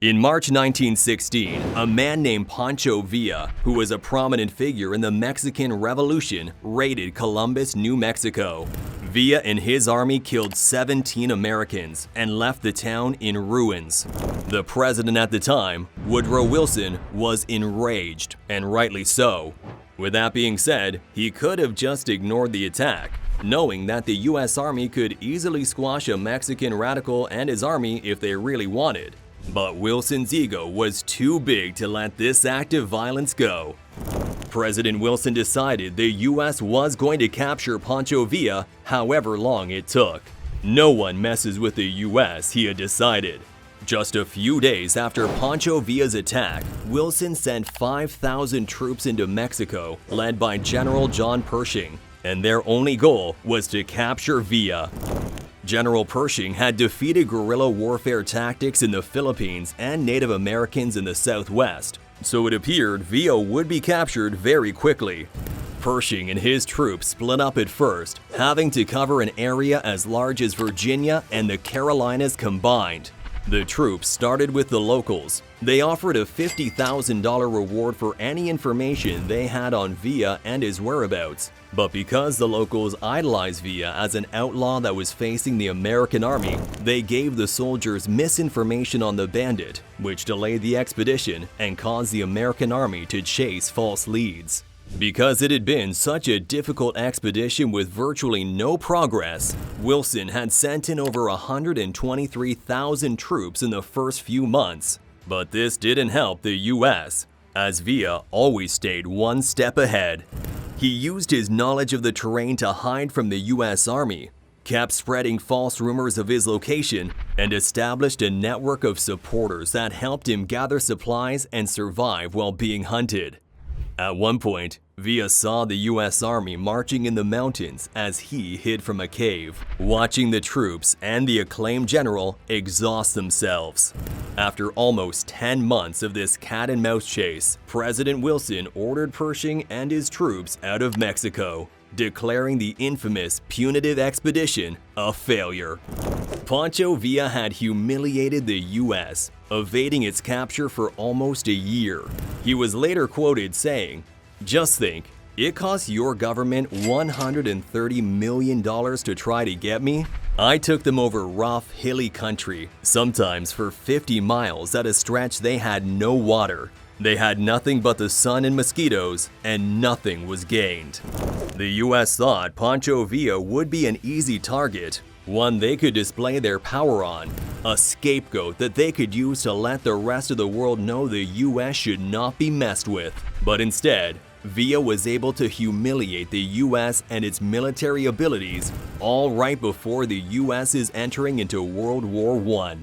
In March 1916, a man named Pancho Villa, who was a prominent figure in the Mexican Revolution, raided Columbus, New Mexico. Villa and his army killed 17 Americans and left the town in ruins. The president at the time, Woodrow Wilson, was enraged, and rightly so. With that being said, he could have just ignored the attack, knowing that the US Army could easily squash a Mexican radical and his army if they really wanted. But Wilson's ego was too big to let this act of violence go. President Wilson decided the US was going to capture Pancho Villa however long it took. No one messes with the US, he had decided. Just a few days after Pancho Villa's attack, Wilson sent 5,000 troops into Mexico, led by General John Pershing, and their only goal was to capture Villa. General Pershing had defeated guerrilla warfare tactics in the Philippines and Native Americans in the Southwest, so it appeared Villa would be captured very quickly. Pershing and his troops split up at first, having to cover an area as large as Virginia and the Carolinas combined. The troops started with the locals. They offered a $50,000 reward for any information they had on Villa and his whereabouts. But because the locals idolized Villa as an outlaw that was facing the American army, they gave the soldiers misinformation on the bandit, which delayed the expedition and caused the American army to chase false leads. Because it had been such a difficult expedition with virtually no progress, Wilson had sent in over 123,000 troops in the first few months. But this didn't help the US, as Villa always stayed one step ahead. He used his knowledge of the terrain to hide from the US Army, kept spreading false rumors of his location, and established a network of supporters that helped him gather supplies and survive while being hunted. At one point, Villa saw the US Army marching in the mountains as he hid from a cave, watching the troops and the acclaimed general exhaust themselves. After almost 10 months of this cat-and-mouse chase, President Wilson ordered Pershing and his troops out of Mexico, declaring the infamous punitive expedition a failure. Pancho Villa had humiliated the US, evading its capture for almost a year. He was later quoted saying, "Just think, it cost your government $130 million to try to get me? I took them over rough, hilly country, sometimes for 50 miles at a stretch they had no water. They had nothing but the sun and mosquitoes, and nothing was gained." The US thought Pancho Villa would be an easy target, one they could display their power on, a scapegoat that they could use to let the rest of the world know the US should not be messed with. But instead, Villa was able to humiliate the US and its military abilities, all right before the US is entering into World War I.